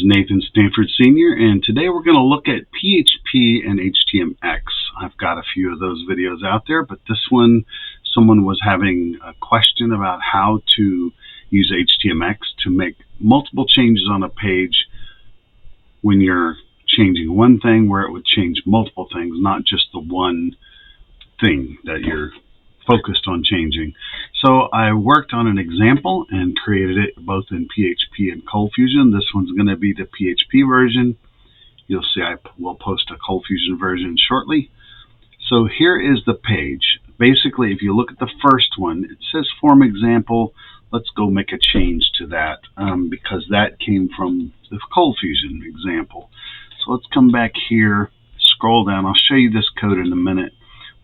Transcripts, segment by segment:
is Nathan Stanford Sr., and today we're going to look at PHP and HTMX. I've got a few of those videos out there, but this one, someone was having a question about how to use HTMX to make multiple changes on a page when you're changing one thing where it would change multiple things, not just the one thing that you're focused on changing. So I worked on an example and created it both in PHP and ColdFusion. This one's going to be the PHP version. You'll see I will post a ColdFusion version shortly. So here is the page. Basically, if you look at the first one, it says form example. Let's go make a change to that because that came from the ColdFusion example. So let's come back here, scroll down. I'll show you this code in a minute.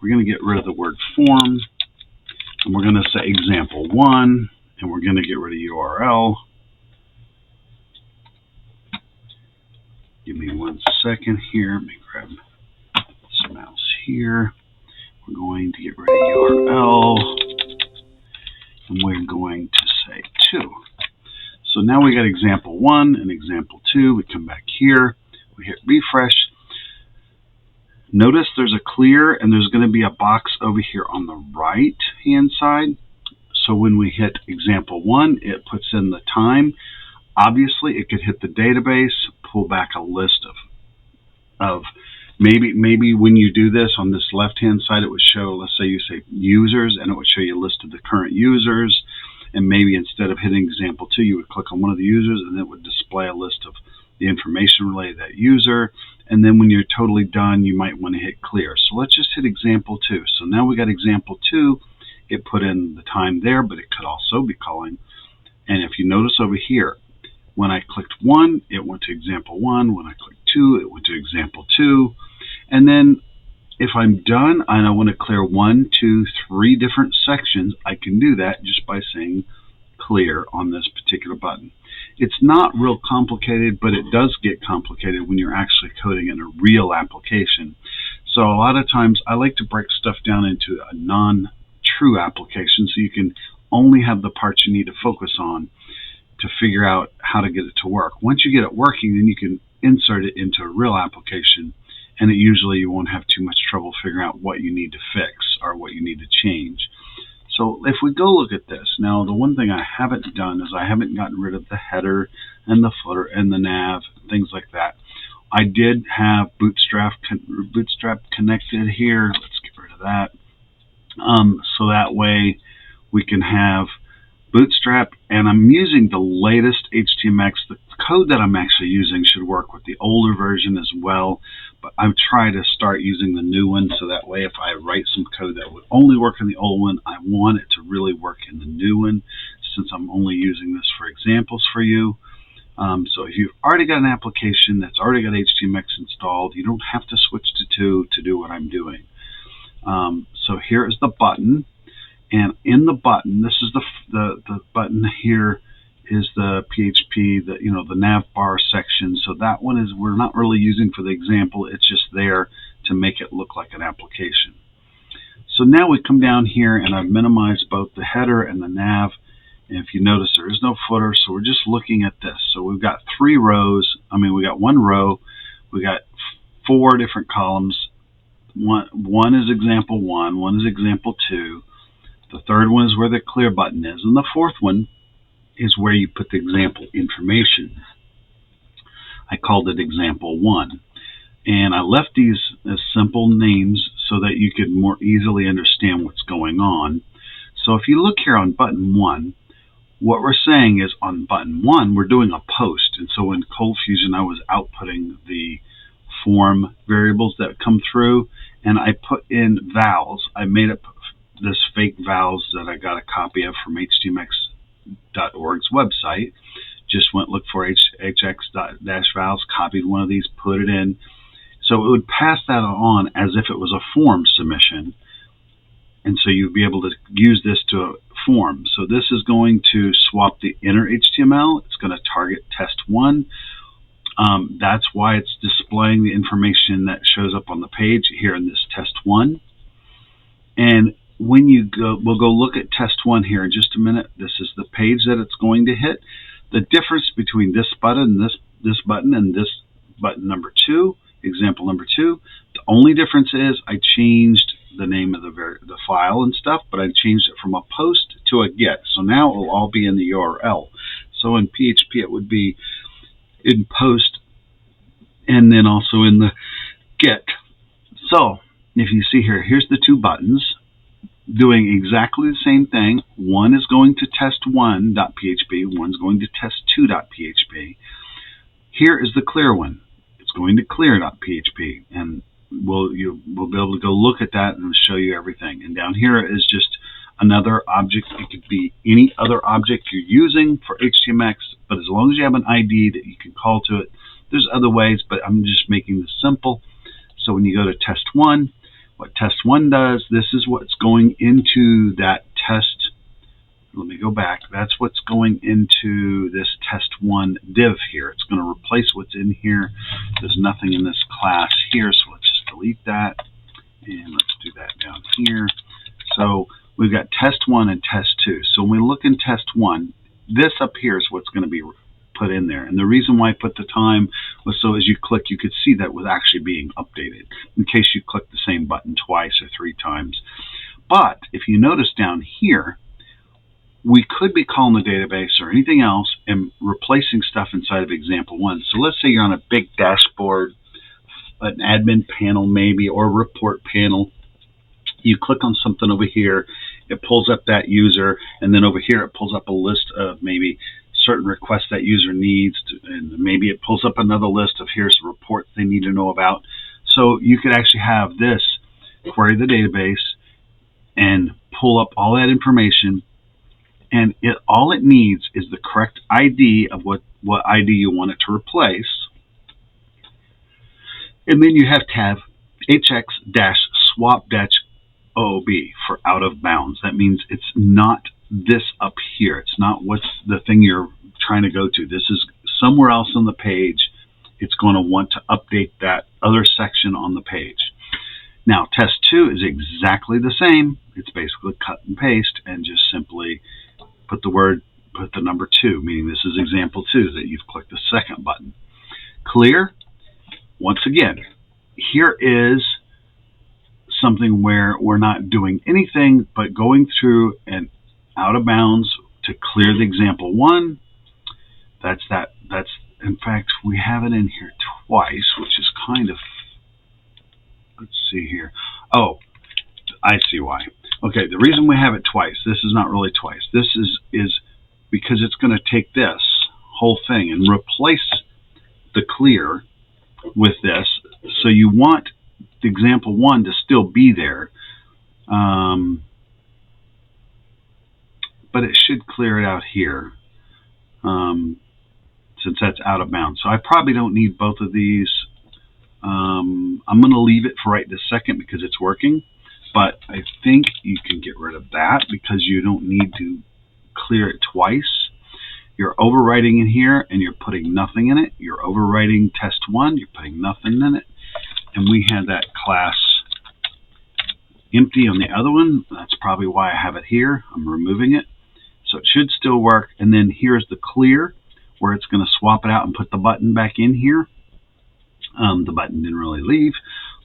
We're going to get rid of the word form, and we're going to say example 1, and we're going to get rid of URL. Give me 1 second here. Let me grab this mouse here. We're going to get rid of URL, and we're going to say 2. So now we got example 1 and example 2. We come back here. We hit refresh. Notice there's a clear and there's going to be a box over here on the right hand side. So when we hit example 1, it puts in the time. Obviously it could hit the database, pull back a list of maybe when you do this on this left hand side, it would show, let's say you say users, and it would show you a list of the current users, and maybe instead of hitting example 2 you would click on one of the users and it would display a list of the information related to that user. And then when you're totally done, you might want to hit clear. So let's just hit example 2. So now we got example 2. It put in the time there, but it could also be calling. And if you notice over here, when I clicked 1, it went to example 1. When I clicked 2, it went to example 2. And then if I'm done and I want to clear 1, 2, 3 different sections, I can do that just by saying clear on this particular button. It's not real complicated, but it does get complicated when you're actually coding in a real application. So a lot of times I like to break stuff down into a non-true application so you can only have the parts you need to focus on to figure out how to get it to work. Once you get it working, then you can insert it into a real application, and usually you won't have too much trouble figuring out what you need to fix or what you need to change. So if we go look at this, now the one thing I haven't done is I haven't gotten rid of the header and the footer and the nav, things like that. I did have Bootstrap connected here. Let's get rid of that. So that way we can have Bootstrap, and I'm using the latest HTMX. The code that I'm actually using should work with the older version as well, but I'm trying to start using the new one so that way if I write some code that would only work in the old one, I want it to really work in the new one, since I'm only using this for examples for you. So if you've already got an application that's already got HTMX installed, you don't have to switch to 2 to do what I'm doing. So here is the button. And in the button, this is the button here is the PHP, the nav bar section. So that one is we're not really using for the example. It's just there to make it look like an application. So now we come down here and I've minimized both the header and the nav. And if you notice, there is no footer. So we're just looking at this. So we've got 3 rows. We got 1 row. We got 4 different columns. One is example 1. One is example 2. The third one is where the clear button is, and the fourth one is where you put the example information. I called it example 1, and I left these as simple names so that you could more easily understand what's going on. So if you look here on button 1, what we're saying is on button 1 we're doing a post, and so in ColdFusion I was outputting the form variables that come through, and I put in vowels. I made up this fake vowels that I got a copy of from HTMX.org's website. Just went look for hx-vowels, copied one of these, put it in. So it would pass that on as if it was a form submission. And so you'd be able to use this to a form. So this is going to swap the inner HTML. It's going to target test 1. That's why it's displaying the information that shows up on the page here in this test 1. And when you go, we'll go look at test 1 here in just a minute. This is the page that it's going to hit. The difference between this button and this button and this button number 2, example number 2. The only difference is I changed the name of the file and stuff, but I changed it from a post to a get. So now it will all be in the URL. So in PHP it would be in post and then also in the get. So if you see here, here's the 2 buttons doing exactly the same thing. One is going to test1.php, one's going to test2.php. Here is the clear one. It's going to clear.php, and we'll be able to go look at that and show you everything. And down here is just another object. It could be any other object you're using for HTMX, but as long as you have an ID that you can call to it, there's other ways, but I'm just making this simple. So when you go to test1, what test1 does, this is what's going into that test. Let me go back. That's what's going into this test1 div here. It's going to replace what's in here. There's nothing in this class here, so let's just delete that. And let's do that down here. So we've got test1 and test2. So when we look in test1, this up here is what's going to be put in there. And the reason why I put the time was so as you click, you could see that was actually being updated in case you click the same button twice or 3 times. But if you notice down here, we could be calling the database or anything else and replacing stuff inside of example 1. So let's say you're on a big dashboard, an admin panel maybe, or a report panel. You click on something over here, it pulls up that user, and then over here it pulls up a list of maybe certain requests that user needs, and maybe it pulls up another list of here's the report they need to know about. So you could actually have this query the database and pull up all that information, and all it needs is the correct ID of what ID you want it to replace. And then you have to have hx-swap-OOB for out of bounds. That means it's not this up here. It's not what's the thing you're trying to go to. This is somewhere else on the page. It's going to want to update that other section on the page. Now, test 2 is exactly the same. It's basically cut and paste and just simply put the number 2, meaning this is example 2, that you've clicked the second button. Clear. Once again, here is something where we're not doing anything but going through and out of bounds to clear the example 1. That's in fact, we have it in here twice, which is kind of, let's see here. Oh, I see why. Okay, the reason we have it twice, this is not really twice. This is because it's going to take this whole thing and replace the clear with this. So you want the example 1 to still be there. But it should clear it out here since that's out of bounds. So I probably don't need both of these. I'm going to leave it for right this second because it's working. But I think you can get rid of that because you don't need to clear it twice. You're overwriting in here and you're putting nothing in it. You're overwriting test 1, you're putting nothing in it. And we had that class empty on the other one. That's probably why I have it here. I'm removing it. So it should still work. And then here's the clear where it's going to swap it out and put the button back in here. The button didn't really leave,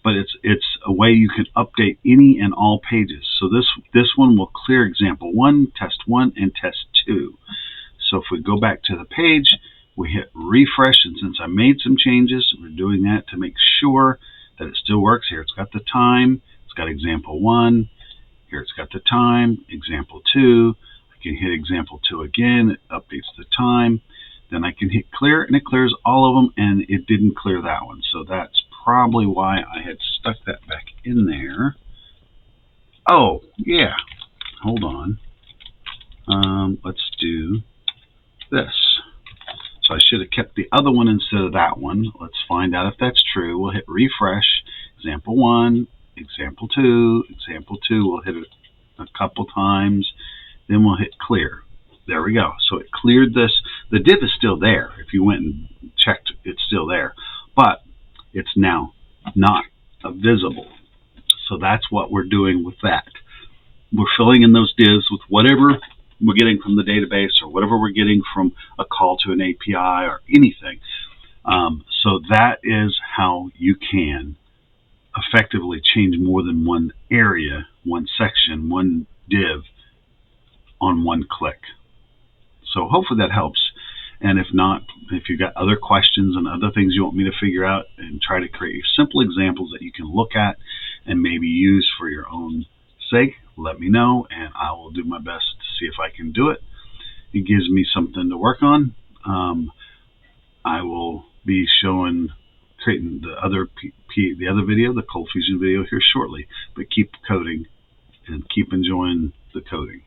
but it's a way you can update any and all pages. So this one will clear example 1, test 1, and test 2. So if we go back to the page, we hit refresh, and since I made some changes, we're doing that to make sure that it still works. Here it's got the time, it's got example 1, here it's got the time, example 2. I can hit example 2 again, it updates the time. Then I can hit clear, and it clears all of them, and it didn't clear that one. So that's probably why I had stuck that back in there. Oh, yeah. Hold on. Let's do this. So I should have kept the other one instead of that one. Let's find out if that's true. We'll hit refresh. Example 1, example 2, example 2. We'll hit it a couple times. Then we'll hit clear. There we go. So it cleared this. The div is still there. If you went and checked, it's still there. But it's now not visible. So that's what we're doing with that. We're filling in those divs with whatever we're getting from the database or whatever we're getting from a call to an API or anything. that is how you can effectively change more than one area, one section, one div on one click. So hopefully that helps. And if not, if you've got other questions and other things you want me to figure out, and try to create simple examples that you can look at and maybe use for your own sake, let me know, and I will do my best to see if I can do it. It gives me something to work on. I will be creating the other video, the Cold Fusion video, here shortly. But keep coding and keep enjoying the coding.